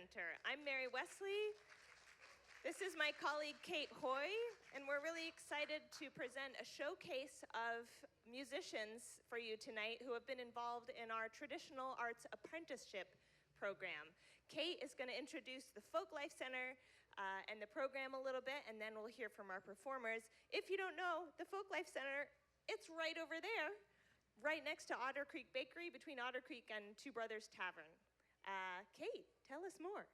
Center. I'm Mary Wesley. This is my colleague Kate Hoy, and we're really excited to present a showcase of musicians for you tonight who have been involved in our traditional arts apprenticeship program. Kate is going to introduce the Folklife Center and the program a little bit, and then we'll hear from our performers. If you don't know, the Folklife Center, it's right over there, right next to Otter Creek Bakery, between Otter Creek and Two Brothers Tavern. Kate, tell us more.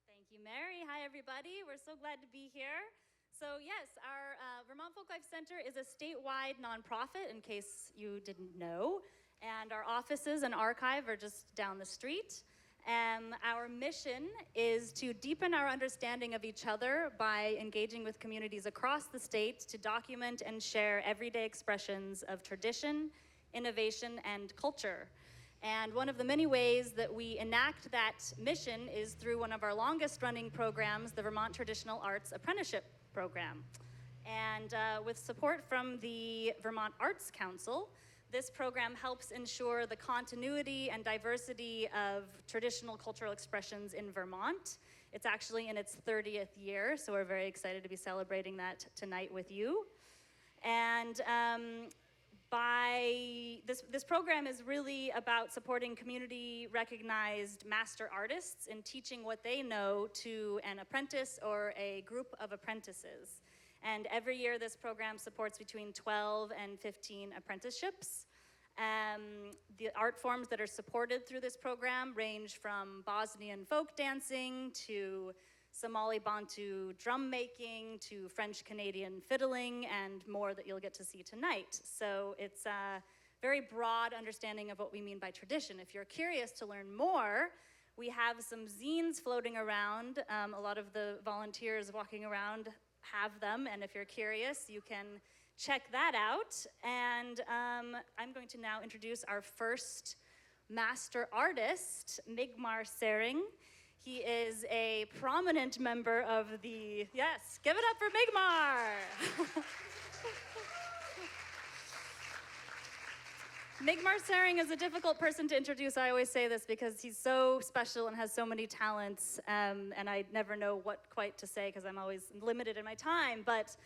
Thank you, Mary. Hi, everybody. We're so glad to be here. So yes, our Vermont Folklife Center is a statewide nonprofit, in case you didn't know, and our offices and archive are just down the street. Our mission is to deepen our understanding of each other by engaging with communities across the state to document and share everyday expressions of tradition, innovation, and culture. And one of the many ways that we enact that mission is through one of our longest running programs, the Vermont Traditional Arts Apprenticeship Program. And with support from the Vermont Arts Council, this program helps ensure the continuity and diversity of traditional cultural expressions in Vermont. It's actually in its 30th year, so we're very excited to be celebrating that tonight with you. And this program is really about supporting community-recognized master artists in teaching what they know to an apprentice or a group of apprentices. And every year this program supports between 12 and 15 apprenticeships. The art forms that are supported through this program range from Bosnian folk dancing to Somali Bantu drum making to French-Canadian fiddling and more that you'll get to see tonight. So it's a very broad understanding of what we mean by tradition. If you're curious to learn more, we have some zines floating around. A lot of the volunteers walking around have them, and if you're curious, you can check that out. And I'm going to now introduce our first master artist, Migmar Serring. He is a prominent member of the, yes, give it up for Migmar! Migmar Serring is a difficult person to introduce. I always say this because he's so special and has so many talents, and I never know what quite to say because I'm always limited in my time. But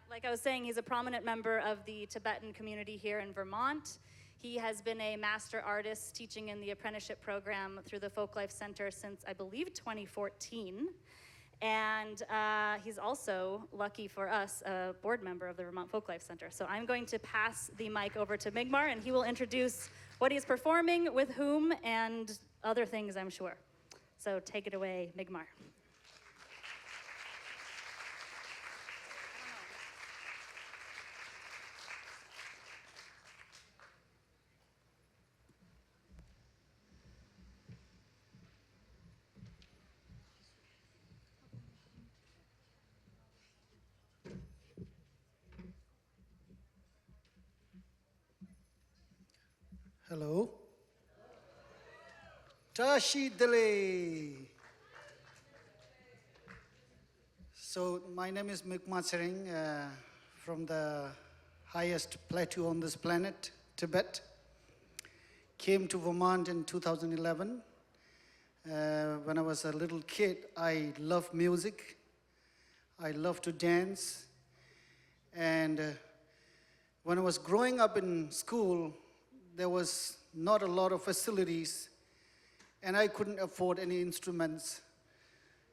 like I was saying, he's a prominent member of the Tibetan community here in Vermont. He has been a master artist teaching in the apprenticeship program through the Folklife Center since, I believe, 2014. And he's also, lucky for us, a board member of the Vermont Folklife Center. So I'm going to pass the mic over to Migmar, and he will introduce what he's performing, with whom, and other things, I'm sure. So take it away, Migmar. Hello. Tashi Dele. So my name is Migmar Serring from the highest plateau on this planet, Tibet. Came to Vermont in 2011. When I was a little kid, I loved music. I loved to dance. And when I was growing up in school, there was not a lot of facilities, and I couldn't afford any instruments.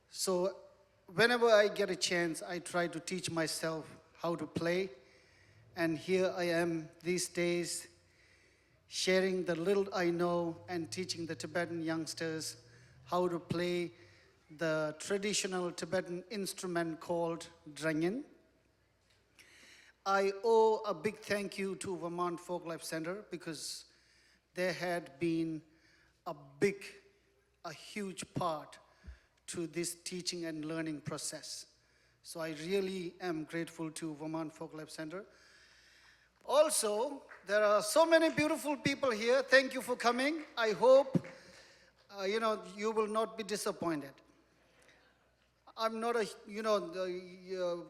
So whenever I get a chance, I try to teach myself how to play. And here I am these days, sharing the little I know and teaching the Tibetan youngsters how to play the traditional Tibetan instrument called drangin. I owe a big thank you to Vermont Folklife Center because there had been a huge part to this teaching and learning process. So I really am grateful to Vermont Folklife Center. Also, there are so many beautiful people here. Thank you for coming. I hope you will not be disappointed. I'm not a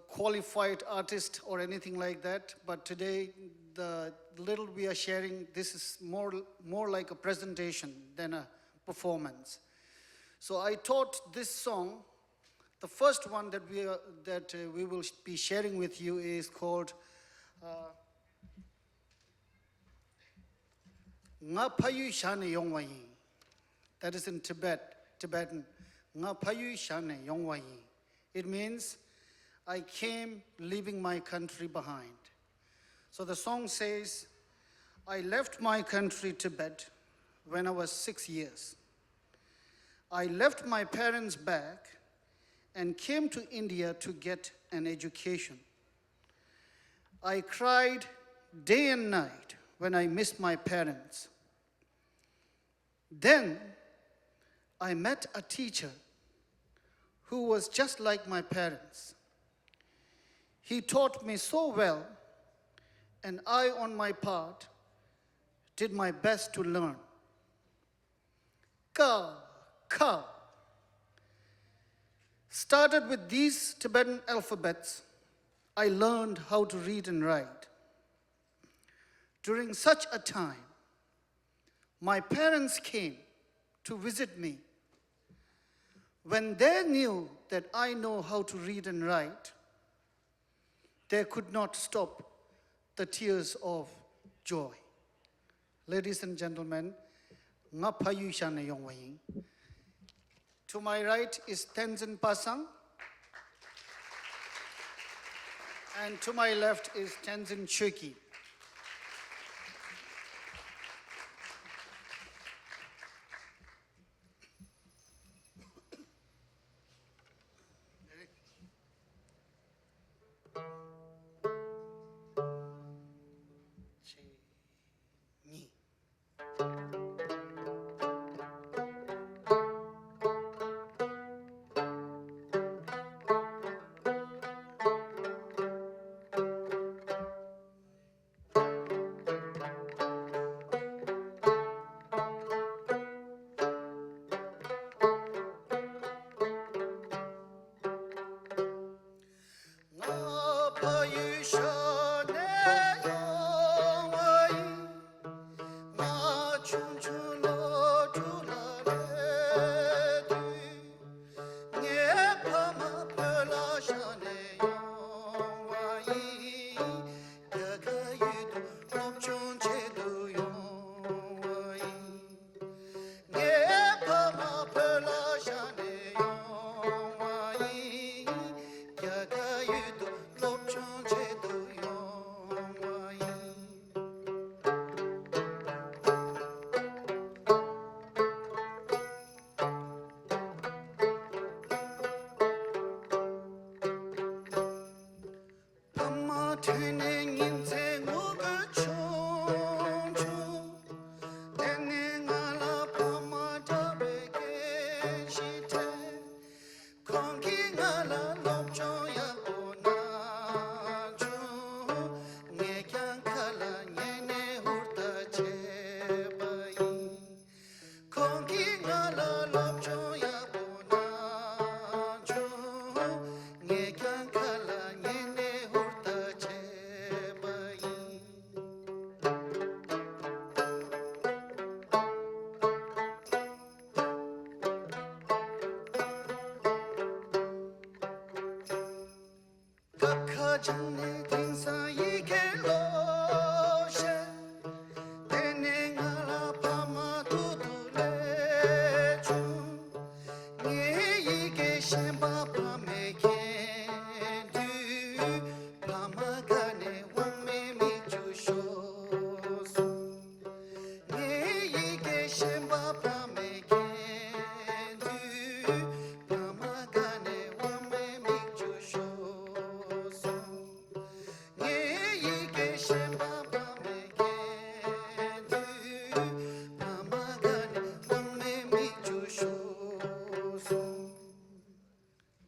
qualified artist or anything like that, but today the little we are sharing, this is more like a presentation than a performance. So I taught this song. The first one that we will be sharing with you is called Nga Payu Shane Yongwayi. That is in Tibetan. Nga Payu Shane Yongwayi. It means, I came leaving my country behind. So the song says, I left my country, Tibet, when I was 6 years. I left my parents back and came to India to get an education. I cried day and night when I missed my parents. Then I met a teacher who was just like my parents. He taught me so well, and I, on my part, did my best to learn. Ka, ka. Started with these Tibetan alphabets, I learned how to read and write. During such a time, my parents came to visit me. When they knew that I know how to read and write, they could not stop the tears of joy. Ladies and gentlemen, Nga Payu Shane Yongwayi. To my right is Tenzin Pasang, and to my left is Tenzin Chuki.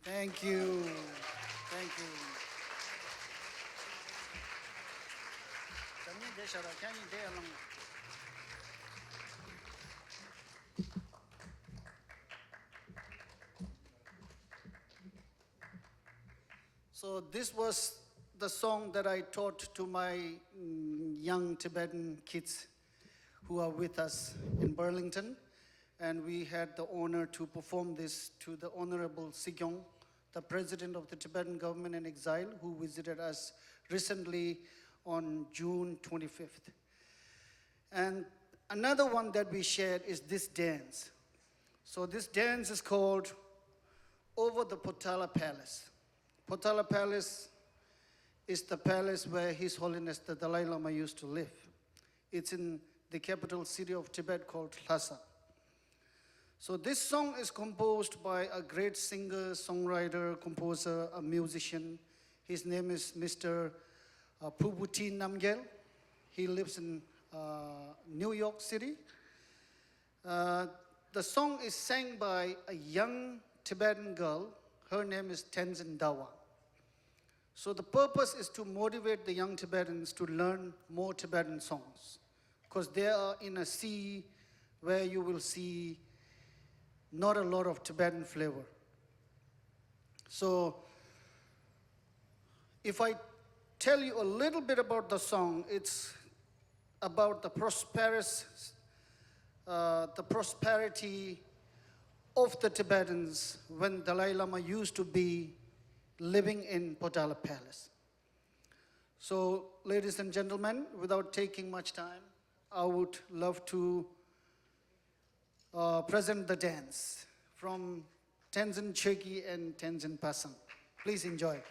Thank you. Thank you. So this was the song that I taught to my young Tibetan kids who are with us in Burlington. and we had the honor to perform this to the Honorable Sigyong, the President of the Tibetan government in exile, who visited us recently on June 25th. And another one that we shared is this dance. So this dance is called Over the Potala Palace. Potala Palace is the palace where His Holiness the Dalai Lama used to live. It's in the capital city of Tibet called Lhasa. So this song is composed by a great singer, songwriter, composer, a musician. His name is Mr. Pubuti Namgyel. He lives in New York City. The song is sang by a young Tibetan girl. Her name is Tenzin Dawa. So the purpose is to motivate the young Tibetans to learn more Tibetan songs, because they are in a sea where you will see not a lot of Tibetan flavor. So if I tell you a little bit about the song, it's about the prosperity of the Tibetans when Dalai Lama used to be living in Potala Palace. So, ladies and gentlemen, without taking much time, I would love to present the dance from Tenzin Chöki and Tenzin Pasang. Please enjoy.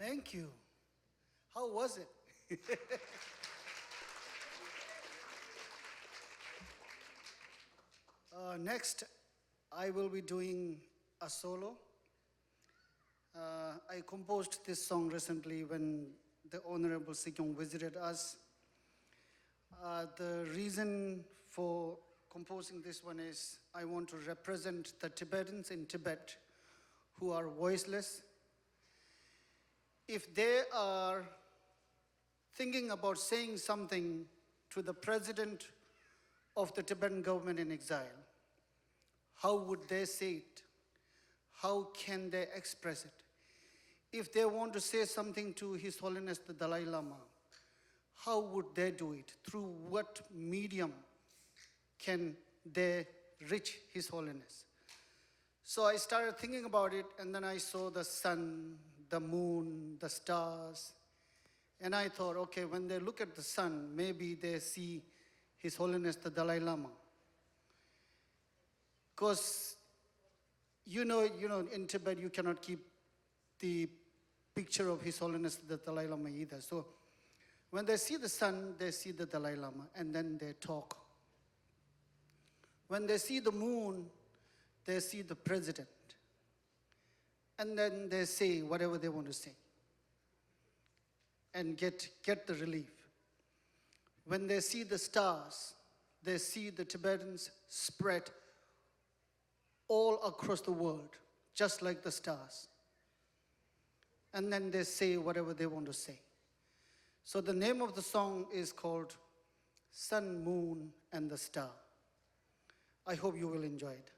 Thank you. How was it? Next, I will be doing a solo. I composed this song recently when the Honorable Sikyong visited us. The reason for composing this one is I want to represent the Tibetans in Tibet who are voiceless. If they are thinking about saying something to the president of the Tibetan government in exile, how would they say it? How can they express it? If they want to say something to His Holiness the Dalai Lama, how would they do it? Through what medium can they reach His Holiness? So I started thinking about it, and then I saw the sun, the moon, the stars, and I thought, okay, when they look at the sun, maybe they see His Holiness the Dalai Lama. Because, you know, in Tibet, you cannot keep the picture of His Holiness the Dalai Lama either. So when they see the sun, they see the Dalai Lama, and then they talk. When they see the moon, they see the president. And then they say whatever they want to say and get the relief. When they see the stars, they see the Tibetans spread all across the world, just like the stars. And then they say whatever they want to say. So the name of the song is called Sun, Moon, and the Star. I hope you will enjoy it.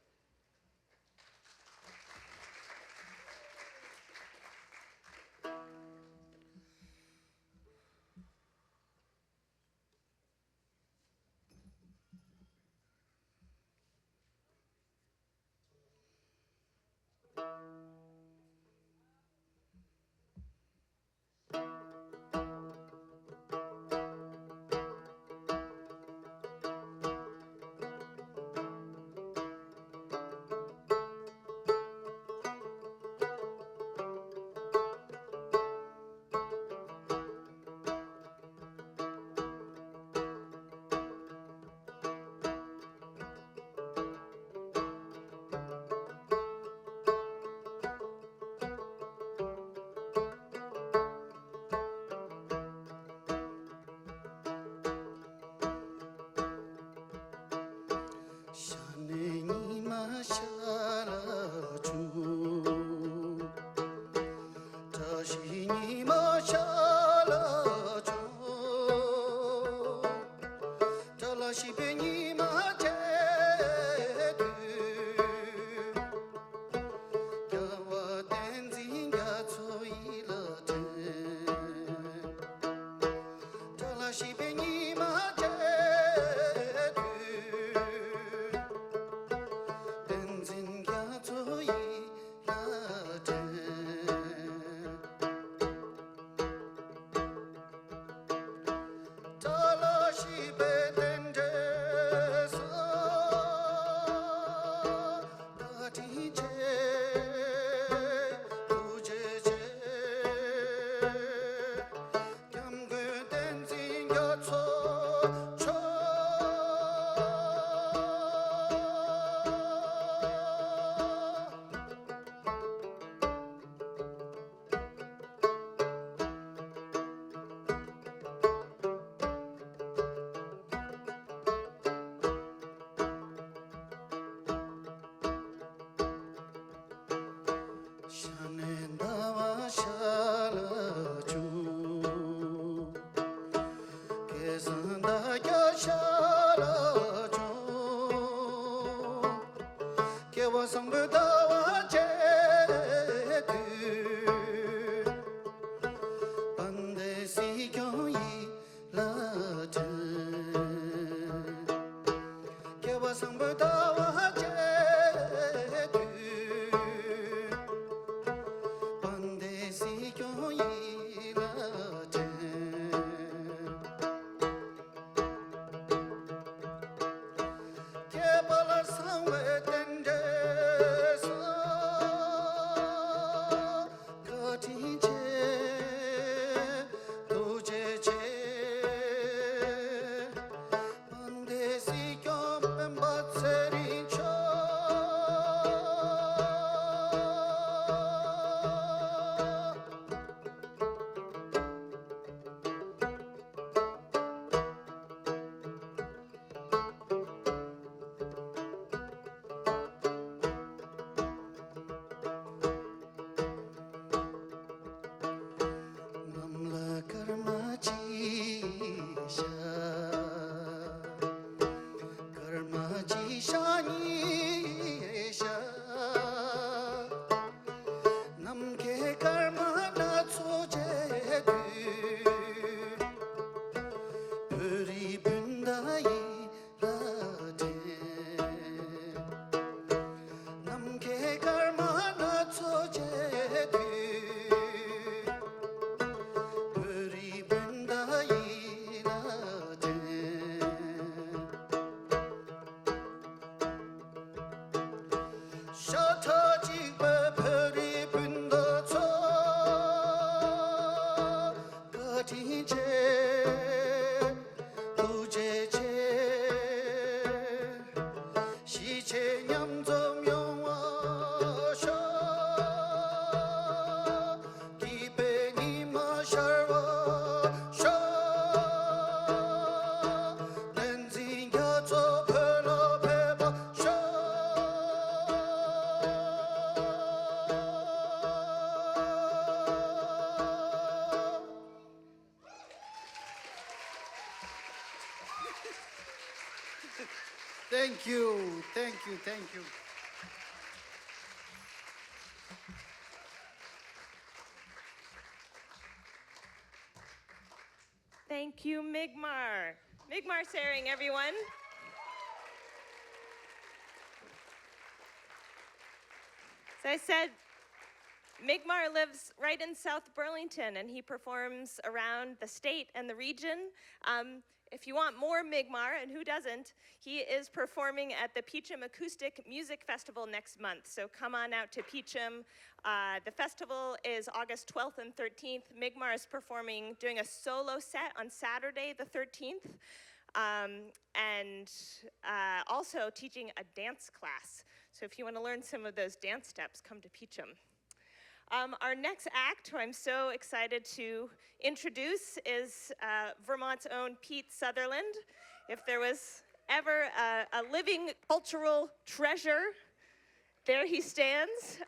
Thank you, thank you, thank you. Thank you, Migmar. Migmar Serring, everyone. So I said, Migmar lives right in South Burlington, and he performs around the state and the region. If you want more Migmar, and who doesn't, he is performing at the Peachum Acoustic Music Festival next month. So come on out to Peachum. The festival is August 12th and 13th. Migmar is performing, doing a solo set on Saturday the 13th, and also teaching a dance class. So if you want to learn some of those dance steps, come to Peachum. Our next act, who I'm so excited to introduce, is Vermont's own Pete Sutherland. If there was ever a living cultural treasure, there he stands.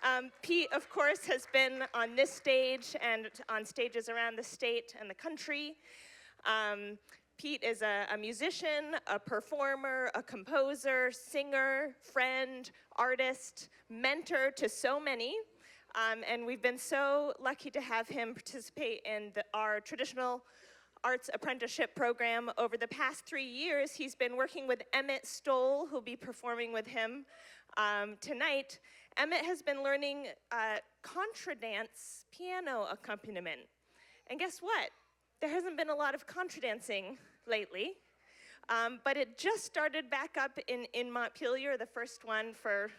Pete, of course, has been on this stage and on stages around the state and the country. Pete is a musician, a performer, a composer, singer, friend, artist, mentor to so many. And we've been so lucky to have him participate in our traditional arts apprenticeship program. Over the past 3 years, he's been working with Emmett Stoll, who'll be performing with him tonight. Emmett has been learning contradance piano accompaniment. And guess what? There hasn't been a lot of contradancing lately, but it just started back up in Montpelier, the first one for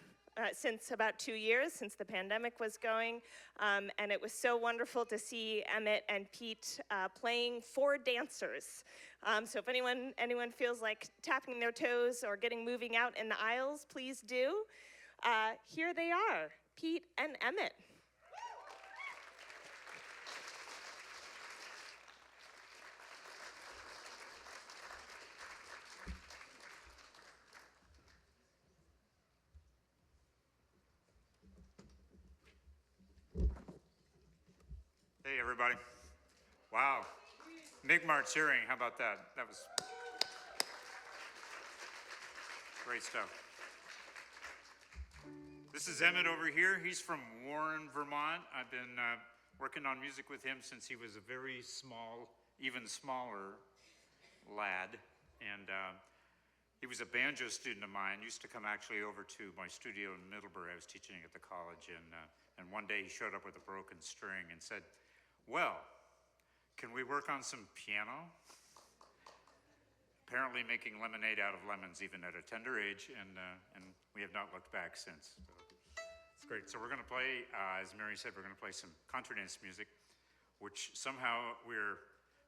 since about 2 years, since the pandemic was going, and it was so wonderful to see Emmett and Pete playing for dancers. So if anyone feels like tapping their toes or getting moving out in the aisles, please do. Here they are, Pete and Emmett. Hey, everybody. Wow. Migmar Serring, how about that? That was great stuff. This is Emmett over here. He's from Warren, Vermont. I've been working on music with him since he was a very small, even smaller lad. And he was a banjo student of mine. Used to come actually over to my studio in Middlebury. I was teaching at the college. And one day he showed up with a broken string and said, "Well, can we work on some piano?" Apparently making lemonade out of lemons even at a tender age, and we have not looked back since. So it's great. So we're going to play, as Mary said, we're going to play some contradance music, which somehow we're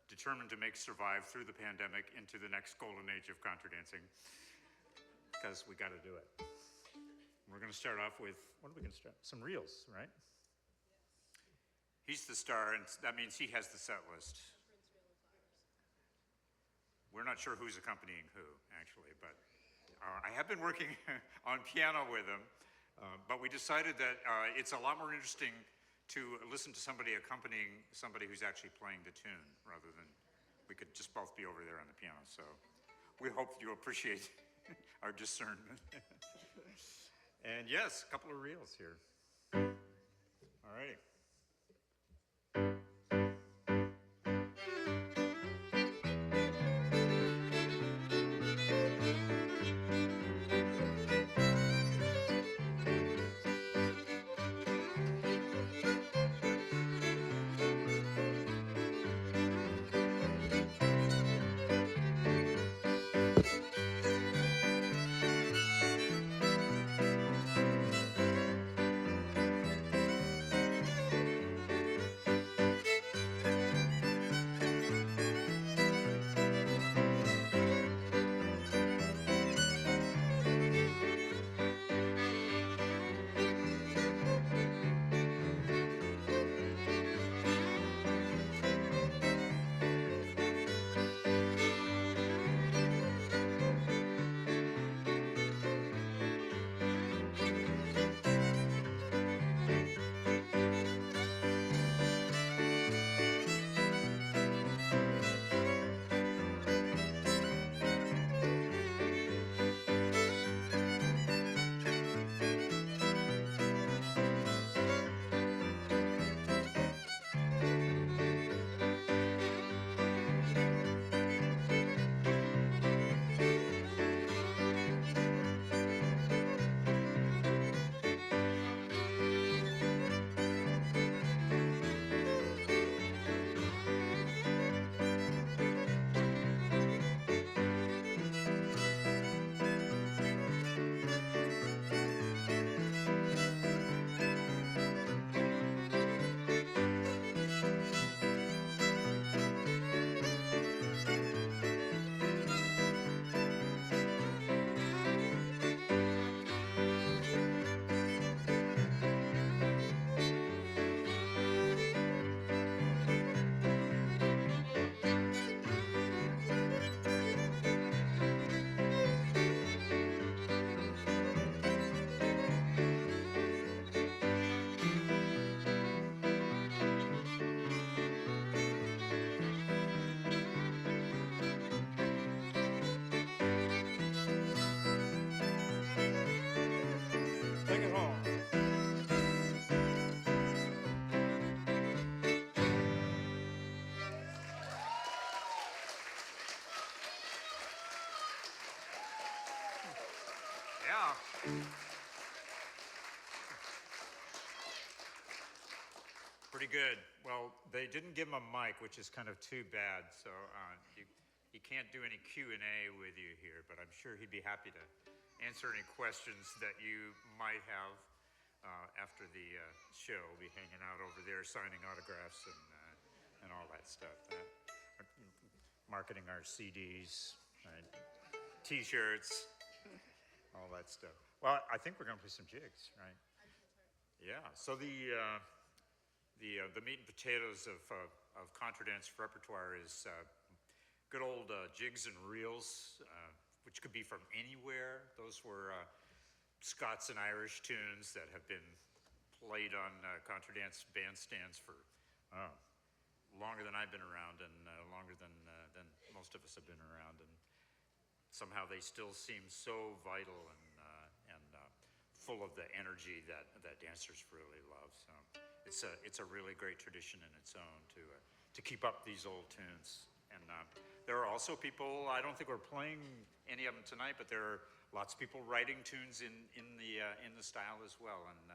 determined to make survive through the pandemic into the next golden age of contradancing, because we got to do it. We're going to start off with, what are we going to start? Some reels, right? He's the star, and that means he has the set list. We're not sure who's accompanying who, actually, but I have been working on piano with him, but we decided that it's a lot more interesting to listen to somebody accompanying somebody who's actually playing the tune, rather than we could just both be over there on the piano. So we hope you appreciate our discernment. And yes, a couple of reels here. All righty. Yeah. Pretty good. Well, they didn't give him a mic, which is kind of too bad. So he can't do any Q&A with you here, but I'm sure he'd be happy to answer any questions that you might have after the show. We'll be hanging out over there, signing autographs and all that stuff. Marketing our CDs, right? T-shirts, all that stuff. Well, I think we're going to play some jigs, right? Yeah. So the meat and potatoes of contra dance repertoire is good old jigs and reels, which could be from anywhere. Those were Scots and Irish tunes that have been played on contra dance bandstands for longer than I've been around, and longer than most of us have been around. And somehow they still seem so vital and full of the energy that dancers really love. So it's a really great tradition in its own to keep up these old tunes. And there are also people, I don't think we're playing any of them tonight, but there are lots of people writing tunes in the style as well. And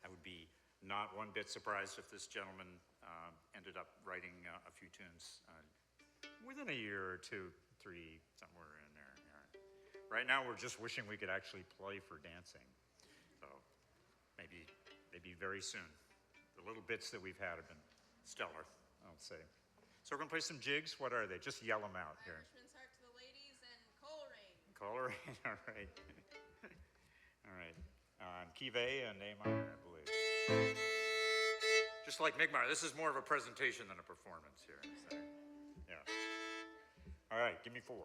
I would be not one bit surprised if this gentleman ended up writing a few tunes within a year or two, three, somewhere in there. Yeah. Right now, we're just wishing we could actually play for dancing. So maybe very soon. The little bits that we've had have been stellar, I'll say. So we're going to play some jigs. What are they? Just yell them out here. Irishman's Harp to the Ladies and Coal Rain. Coal Rain, all right. All right. Kive and A minor, I believe. Just like Migmar, this is more of a presentation than a performance here. So, yeah. All right, give me 4.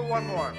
One more.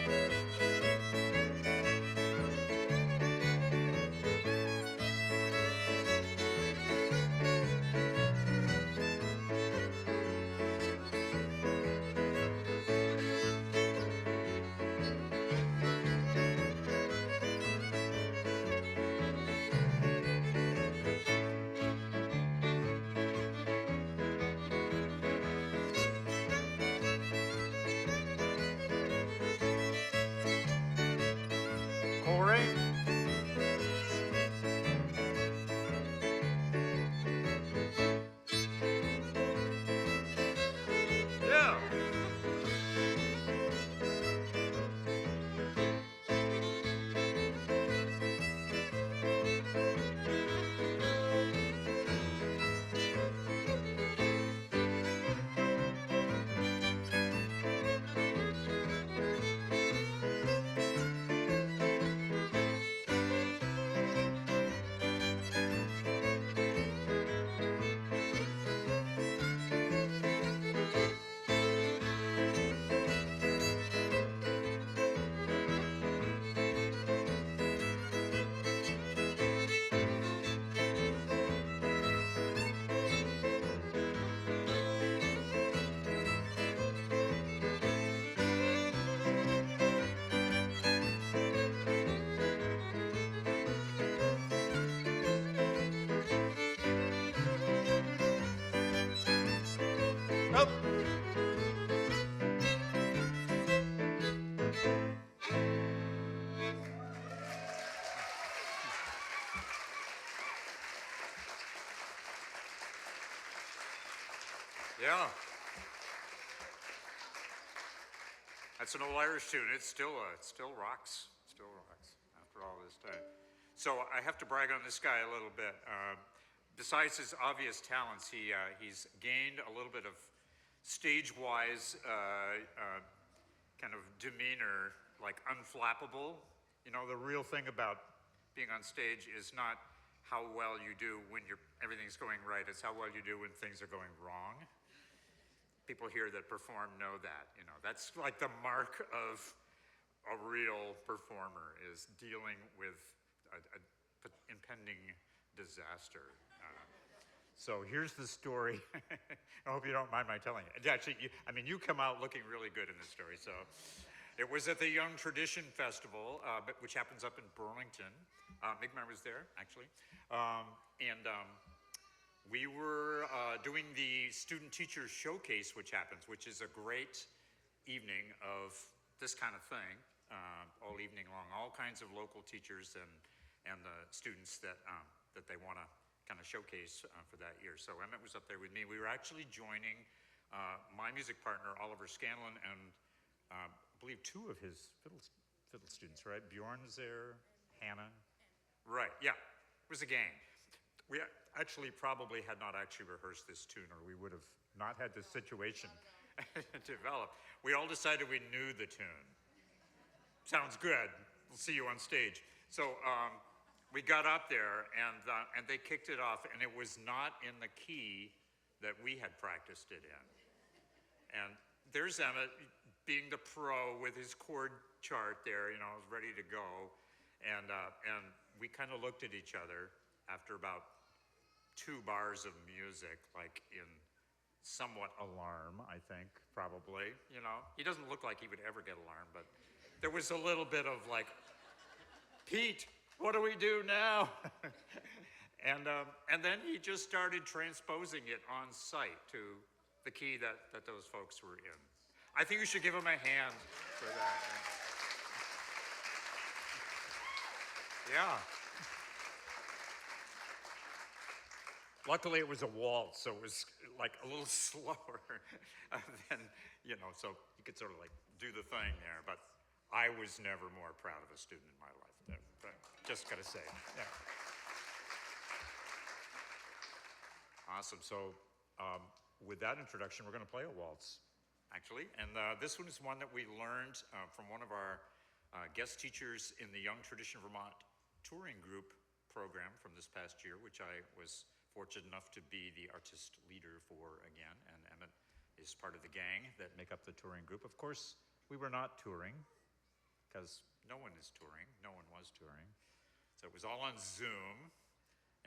Nope. Yeah. That's an old Irish tune. It still rocks. Still rocks after all this time. So I have to brag on this guy a little bit. Besides his obvious talents, he's gained a little bit of stage-wise kind of demeanor, like unflappable. You know, the real thing about being on stage is not how well you do when everything's going right. It's how well you do when things are going wrong. People here that perform know that. You know, that's like the mark of a real performer, is dealing with an impending disaster. So here's the story. I hope you don't mind my telling it. Actually, you come out looking really good in this story. So it was at the Young Tradition Festival, which happens up in Burlington. Migmar was there, actually. We were doing the Student Teacher Showcase, which is a great evening of this kind of thing, all evening long. All kinds of local teachers and the students that they want to kind of showcase for that year. So Emmett was up there with me. We were actually joining my music partner, Oliver Scanlon, and I believe two of his fiddle students, right? Bjorn was there, Hannah. Right, yeah, it was a gang. We actually probably had not actually rehearsed this tune, or we would have not had this situation develop. We all decided we knew the tune. Sounds good. We'll see you on stage. So we got up there, and they kicked it off, and it was not in the key that we had practiced it in. And there's Emmett being the pro with his chord chart there, you know, ready to go. And we kind of looked at each other after about 2 bars of music, like in somewhat alarm, I think, probably. You know, he doesn't look like he would ever get alarmed, but there was a little bit of like, Pete, what do we do now? and then he just started transposing it on site to the key that those folks were in. I think you should give him a hand for that. Yeah. Luckily, it was a waltz, so it was like a little slower than, you know, so you could sort of like do the thing there. But I was never more proud of a student in my life. But just gotta say, yeah. Awesome. So with that introduction, we're gonna play a waltz, actually. And this one is one that we learned from one of our guest teachers in the Young Tradition Vermont touring group program from this past year, which I was fortunate enough to be the artist leader for again, and Emmett is part of the gang that make up the touring group. Of course, we were not touring, because no one is touring, no one was touring. So it was all on Zoom,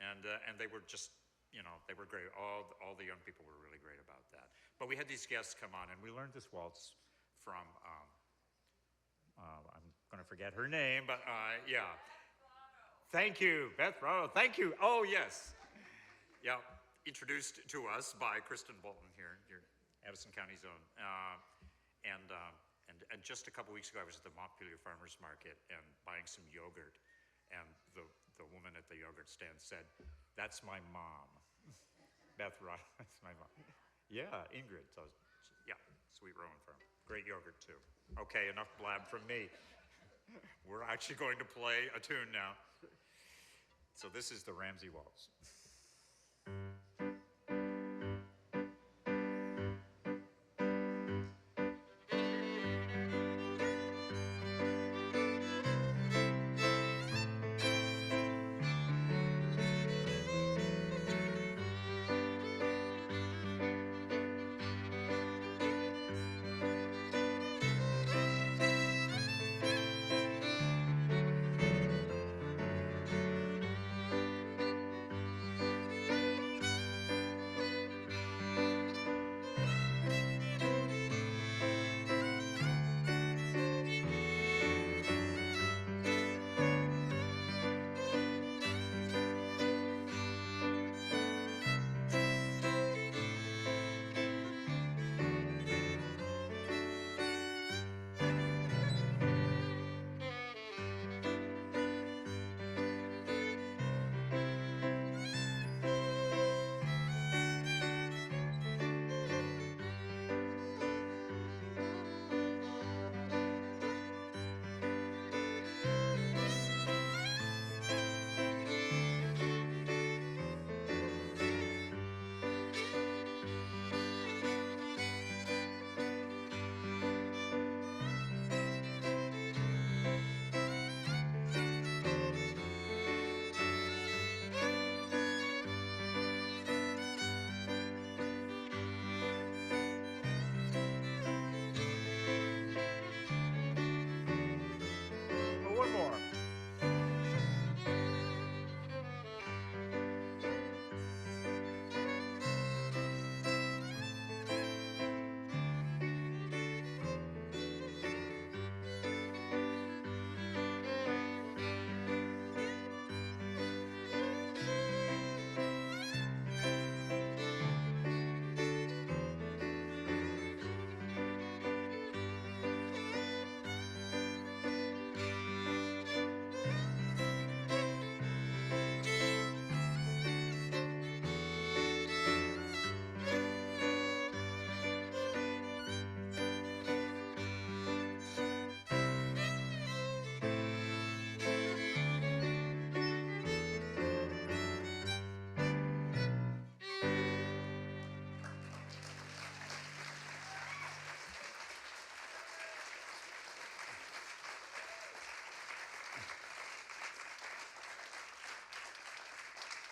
and they were just, you know, they were great. All the young people were really great about that. But we had these guests come on, and we learned this waltz from, I'm gonna forget her name, but yeah. Thank you, Beth Rado. Thank you. Oh, yes. Yeah, introduced to us by Kristen Bolton here, your Addison County's own. And just a couple weeks ago, I was at the Montpelier Farmers Market and buying some yogurt. And the woman at the yogurt stand said, "That's my mom." Beth Rado, that's my mom. Yeah, Ingrid. So, yeah, Sweet Rowan Farm. Great yogurt, too. Okay, enough blab from me. We're actually going to play a tune now. So this is the Ramsey Waltz.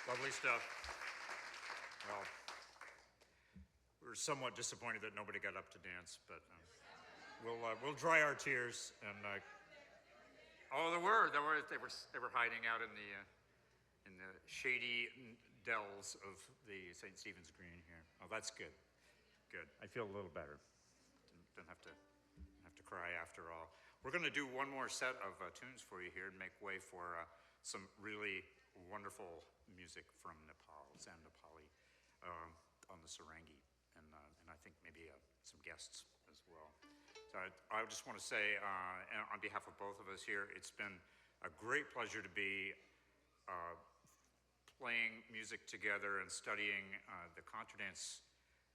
Lovely stuff. Well, we're somewhat disappointed that nobody got up to dance, but we'll dry our tears. And oh, they were hiding out in the shady dells of the St. Stephen's Green here. Oh, that's good. Good. I feel a little better. Don't have to cry after all. We're going to do one more set of tunes for you here and make way for some really wonderful music from Nepal, Zan Nepali, on the Sarangi, and I think maybe some guests as well. So I just want to say, on behalf of both of us here, it's been a great pleasure to be playing music together and studying the contradance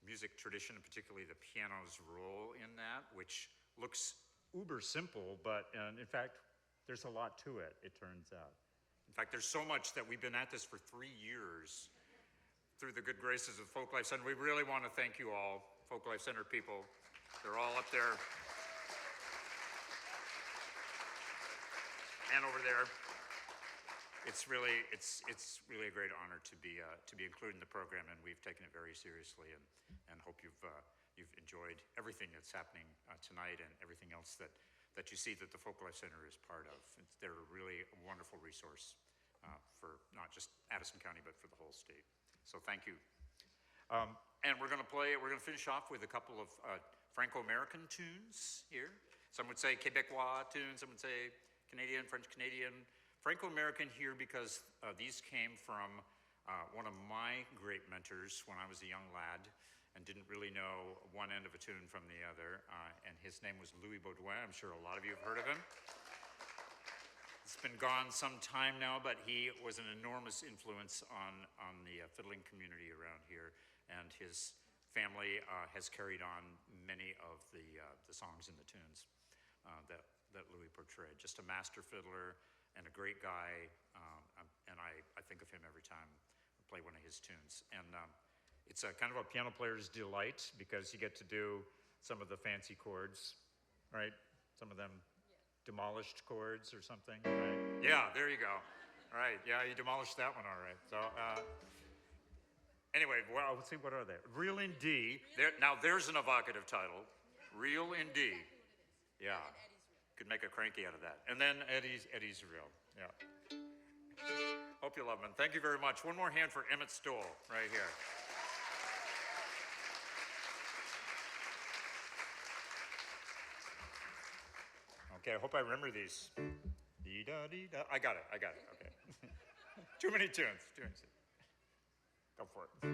music tradition, and particularly the piano's role in that, which looks uber simple, but in fact, there's a lot to it, it turns out. In fact, there's so much that we've been at this for 3 years through the good graces of Folklife Center. We really want to thank you all, Folklife Center people. They're all up there and over there. It's really a great honor to be included in the program, and we've taken it very seriously, and hope you've enjoyed everything that's happening tonight and everything else that you see that the Folklife Center is part of. They're a really wonderful resource for not just Addison County, but for the whole state. So thank you. And we're going to finish off with a couple of Franco-American tunes here. Some would say Quebecois tunes, some would say Canadian, French-Canadian. Franco-American here because these came from one of my great mentors when I was a young lad and didn't really know one end of a tune from the other. And his name was Louis Baudouin. I'm sure a lot of you have heard of him. It's been gone some time now, but he was an enormous influence on the fiddling community around here. And his family has carried on many of the songs and the tunes that Louis portrayed. Just a master fiddler and a great guy, and I think of him every time I play one of his tunes. And it's a kind of a piano player's delight because you get to do some of the fancy chords, right? Some of them demolished chords or something, right? Yeah, there you go. All right, yeah, you demolished that one, all right. So anyway, well, let's see, what are they? Real in D. Now there's an evocative title. Real in D. Yeah. Could make a cranky out of that. And then Eddie's Real. Yeah. Hope you love them. Thank you very much. One more hand for Emmett Stoll right here. Okay, I hope I remember these. Dee-da-dee-da. I got it. Okay. Too many tunes. Go for it.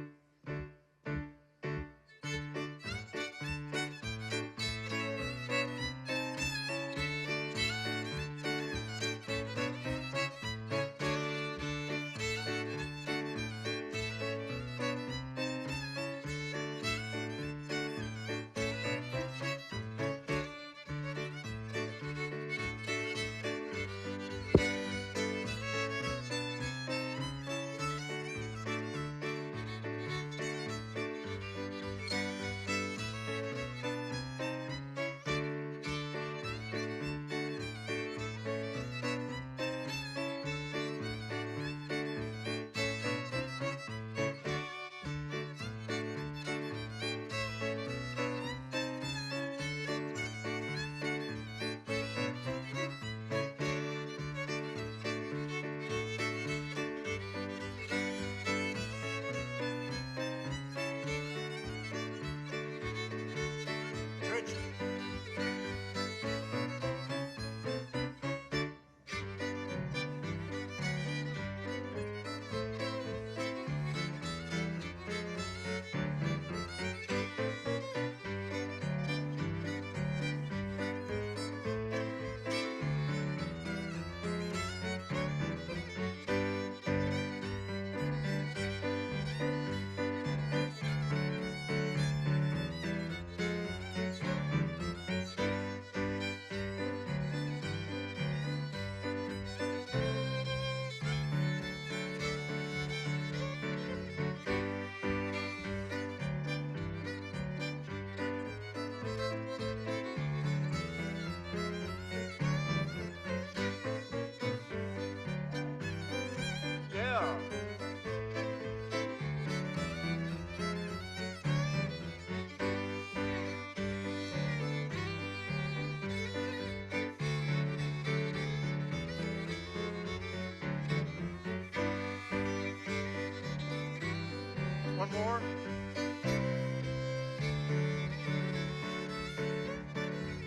One more.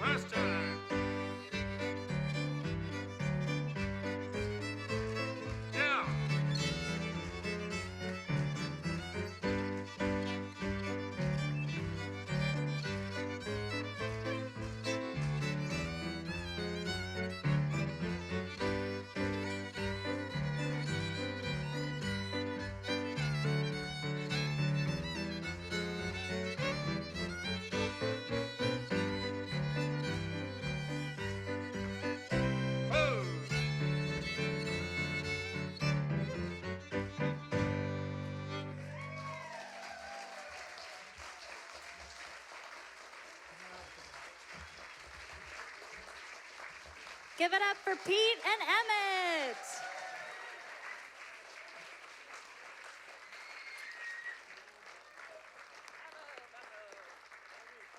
Last time. Yeah. Oh. Give it up for Pete and Emmett.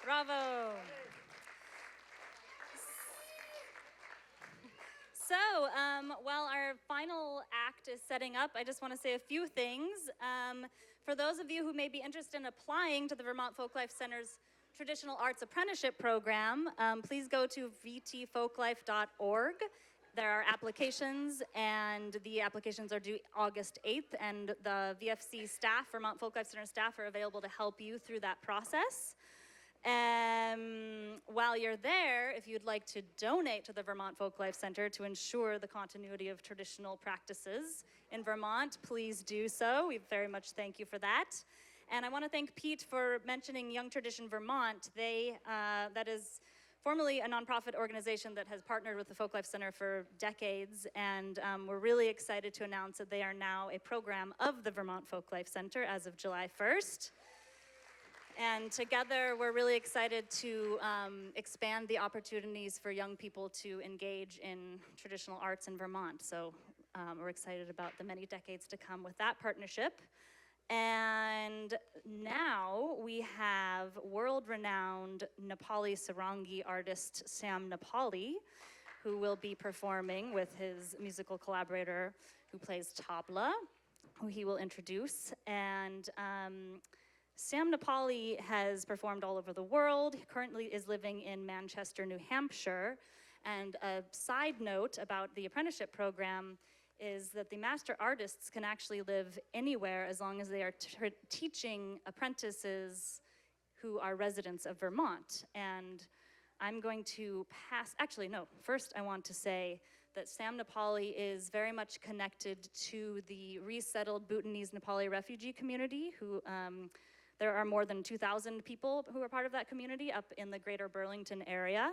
Bravo. So, while our final act is setting up, I just want to say a few things. For those of you who may be interested in applying to the Vermont Folklife Center's Traditional Arts Apprenticeship Program, please go to vtfolklife.org. There are applications, and the applications are due August 8th, and the VFC staff, Vermont Folklife Center staff, are available to help you through that process. While you're there, if you'd like to donate to the Vermont Folklife Center to ensure the continuity of traditional practices in Vermont, please do so. We very much thank you for that. And I want to thank Pete for mentioning Young Tradition Vermont. That is formerly a nonprofit organization that has partnered with the Folklife Center for decades, and we're really excited to announce that they are now a program of the Vermont Folklife Center as of July 1st. And together, we're really excited to expand the opportunities for young people to engage in traditional arts in Vermont. So we're excited about the many decades to come with that partnership. And now we have world-renowned Nepali Sarangi artist Sam Nepali, who will be performing with his musical collaborator who plays tabla, who he will introduce. And Sam Nepali has performed all over the world. He currently is living in Manchester, New Hampshire. And a side note about the apprenticeship program is that the master artists can actually live anywhere as long as they are teaching apprentices who are residents of Vermont. And I'm going to first I want to say that Sam Nepali is very much connected to the resettled Bhutanese Nepali refugee community, who there are more than 2,000 people who are part of that community up in the greater Burlington area.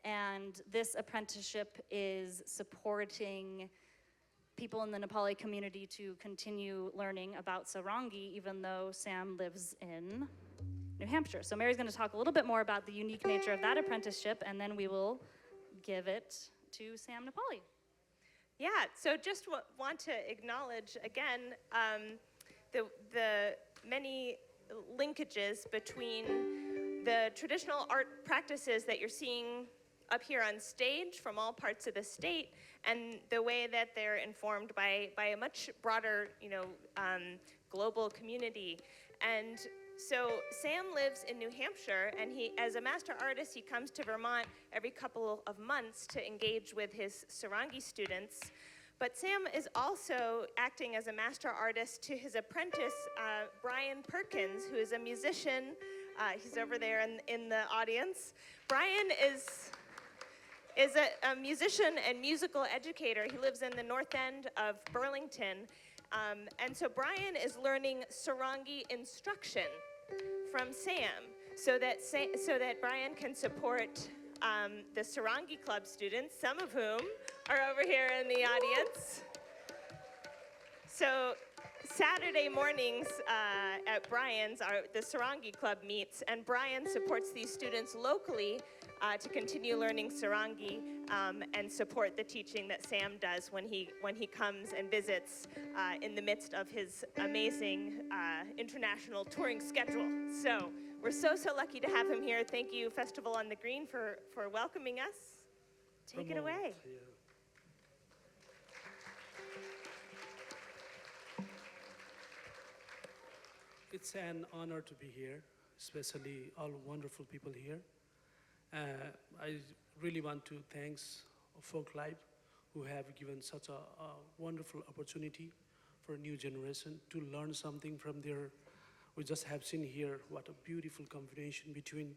And this apprenticeship is supporting people in the Nepali community to continue learning about Sarangi, even though Sam lives in New Hampshire. So Mary's gonna talk a little bit more about the unique nature of that apprenticeship, and then we will give it to Sam Nepali. Yeah, so just want to acknowledge again the many linkages between the traditional art practices that you're seeing up here on stage from all parts of the state, and the way that they're informed by a much broader, global community. And so Sam lives in New Hampshire, and he, as a master artist, he comes to Vermont every couple of months to engage with his Sarangi students. But Sam is also acting as a master artist to his apprentice, Brian Perkins, who is a musician. He's over there in the audience. Brian is a musician and musical educator. He lives in the north end of Burlington. And so Brian is learning Sarangi instruction from Sam so that Brian can support the Sarangi Club students, some of whom are over here in the audience. So Saturday mornings at Brian's, the Sarangi Club meets, and Brian supports these students locally to continue learning Sarangi and support the teaching that Sam does when he comes and visits in the midst of his amazing international touring schedule. So we're so lucky to have him here. Thank you, Festival on the Green, for welcoming us. Take it away. Yeah. It's an honor to be here, especially all wonderful people here. I really want to thank Folklife, who have given such a wonderful opportunity for a new generation to learn something from their. We just have seen here what a beautiful combination between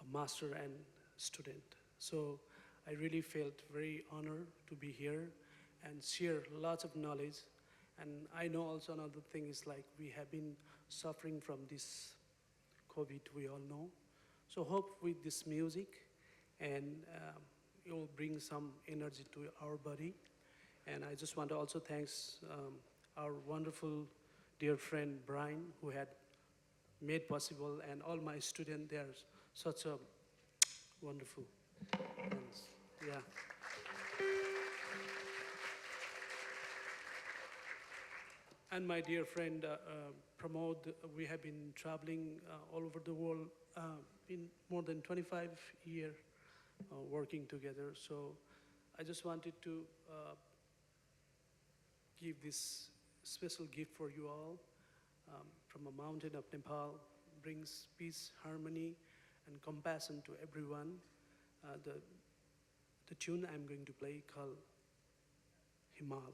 a master and student. So I really felt very honored to be here and share lots of knowledge. And I know also another thing is like we have been suffering from this COVID, we all know. So hope with this music and it will bring some energy to our body. And I just want to also thank our wonderful dear friend Brian, who had made possible, and all my students. They are such a wonderful friends. Yeah. And my dear friend Pramod, we have been traveling all over the world in more than 25 years working together. So I just wanted to give this special gift for you all from a mountain of Nepal, brings peace, harmony, and compassion to everyone. The tune I'm going to play called Himal.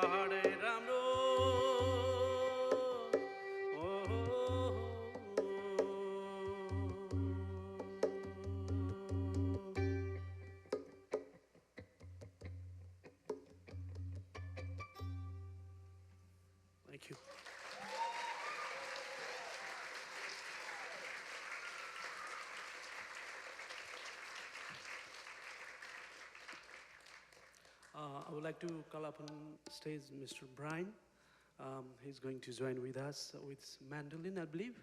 Chaharai Ramro. Thank you. I would like to call up on stage Mr. Brian. He's going to join with us with mandolin, I believe.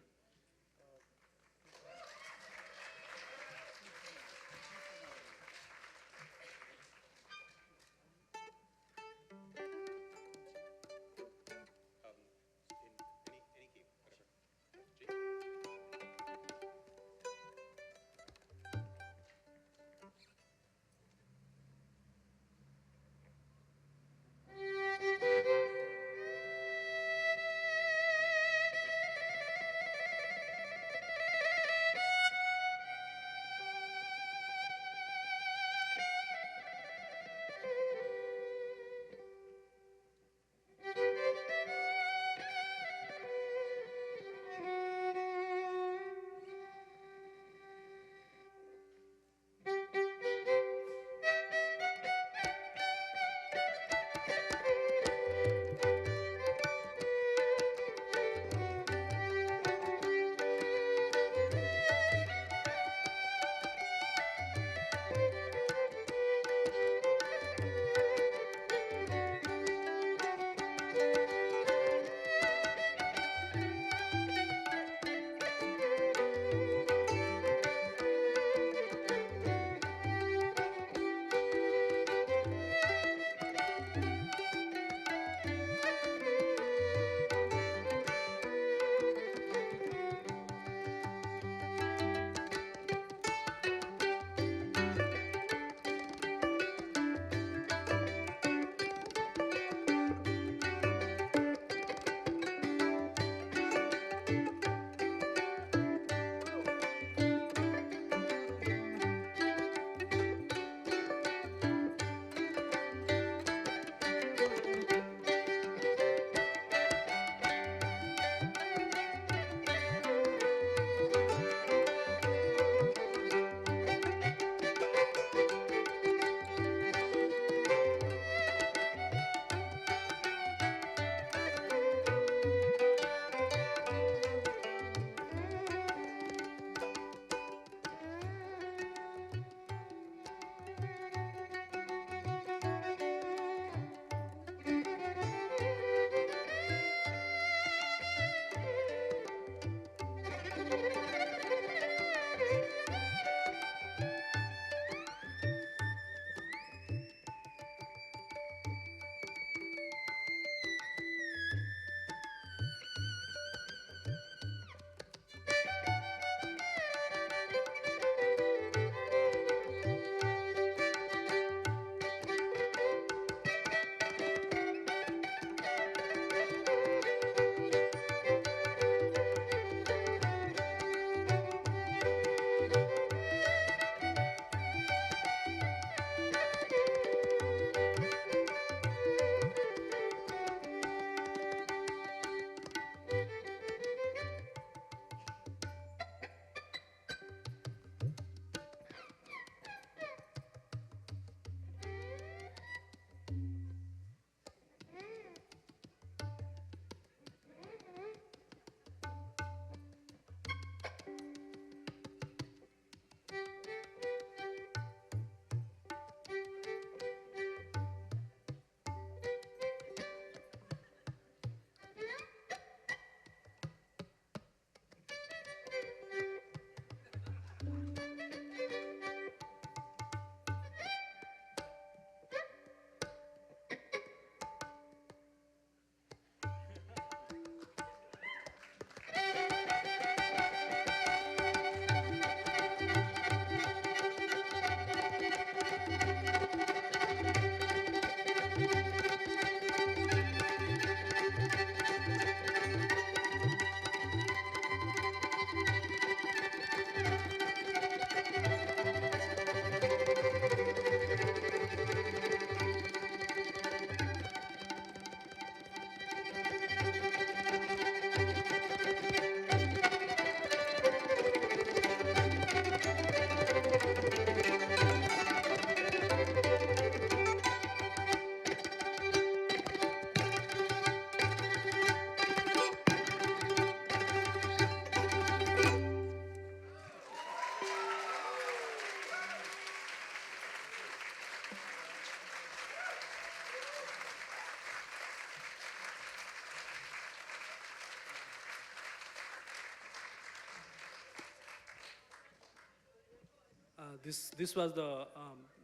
This was the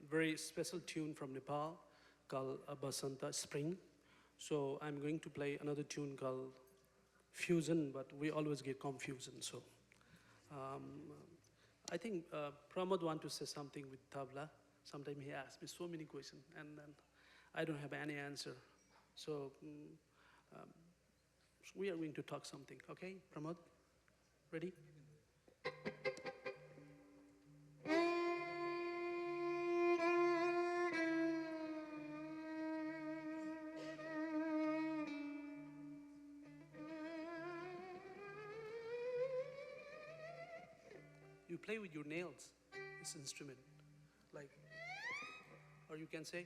very special tune from Nepal called Basanta Spring. So I'm going to play another tune called Fusion, but we always get confusion. So I think Pramod want to say something with tabla. Sometimes he asks me so many questions, and then I don't have any answer. So we are going to talk something, okay, Pramod? Ready? You play with your nails, this instrument, like, or you can say,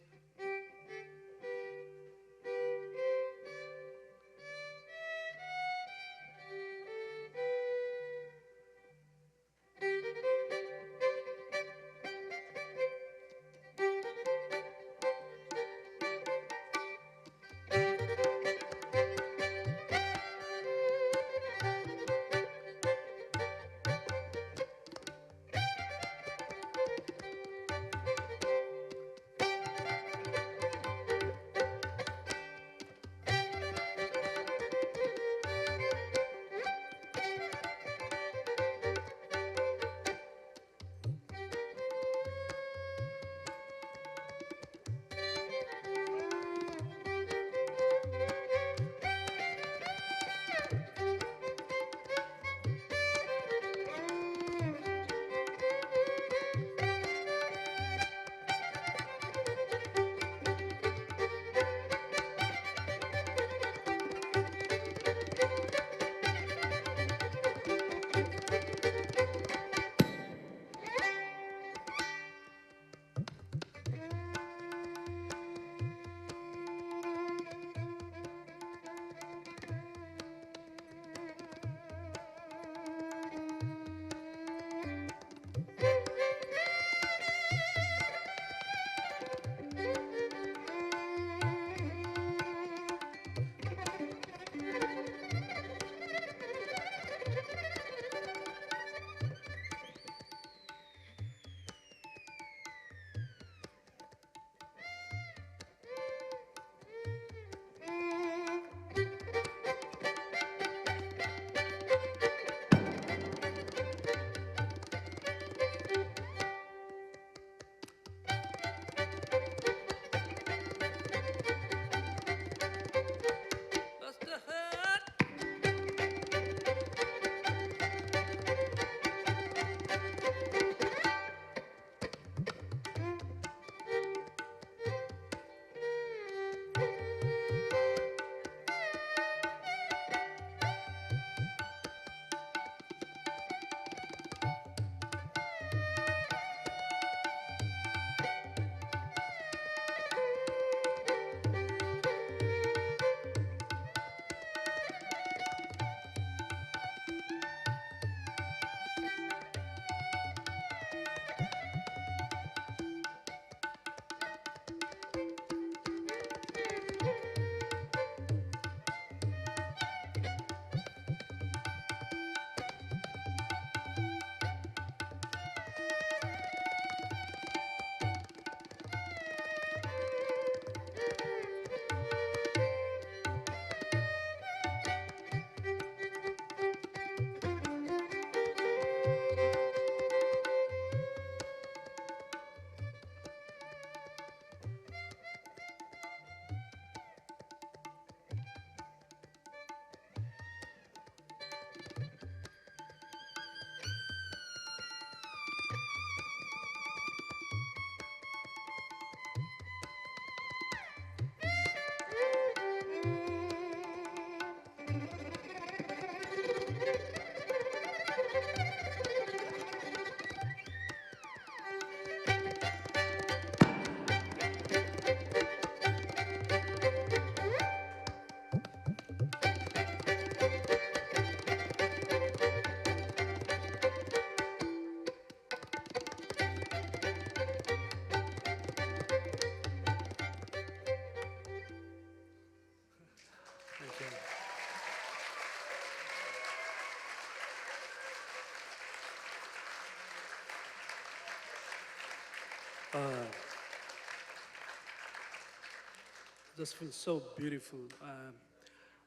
Just feels so beautiful.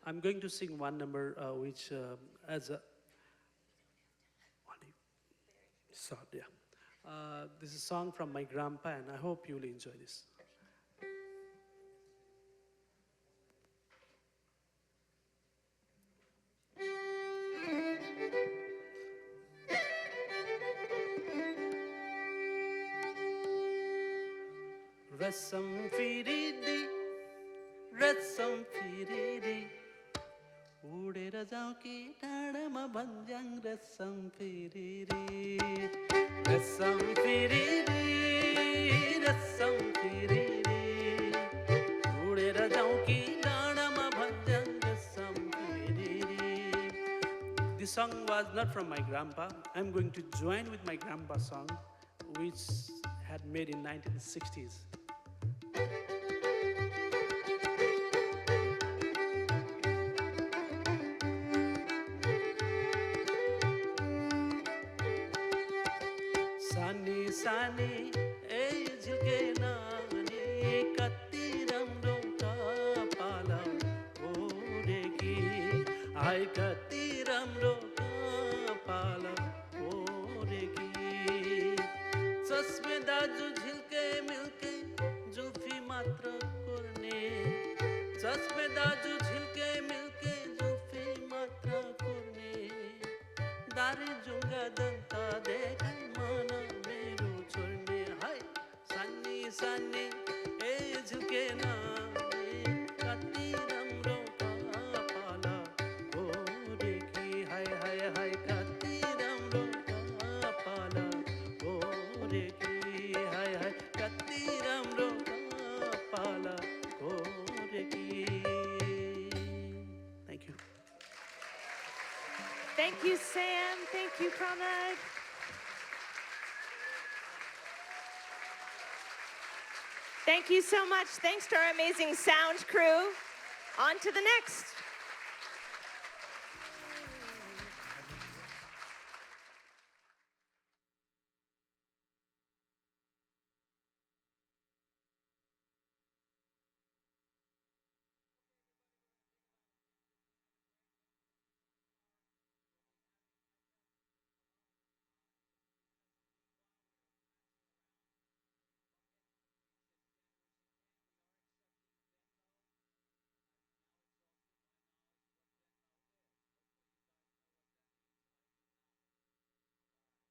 I'm going to sing one number which as a yeah. This is a song from my grandpa, and I hope you'll enjoy this. Rasam firidi, rasam firidi, udera जाऊं कि डाँडामा भन्ज्याङ rasam firidi, rasam firidi, rasam firidi, udera जाऊं कि डाँडामा भन्ज्याङ rasam firidi. This song was not from my grandpa. I'm going to join with my grandpa's song, which had made in 1960s. Sani sani ei झिल्के नानी कति राम्रो कपाला ओरेकी आइ कति राम्रो कपाला ओरेकी चस्मे दाजु झिल्के मिल्के जुल्फी मात्र कुर्ने चस्मे दाजु झिल्के मिल्के जुल्फी मात्र कुर्ने दारी जुङ्गा दन्ता देखाइ मन मेरो छोड्ने हाय सानी सानी ए झुके नानी कति राम्रो कपाला ओरेकी हाय हाय हाय कति राम्रो कपाला ओरेकी हाय हाय कति राम्रो कपाला ओरेकी. Thank you. Thank you, Sam. Thank you, Pramod. Thank you so much. Thanks to our amazing sound crew. On to the next.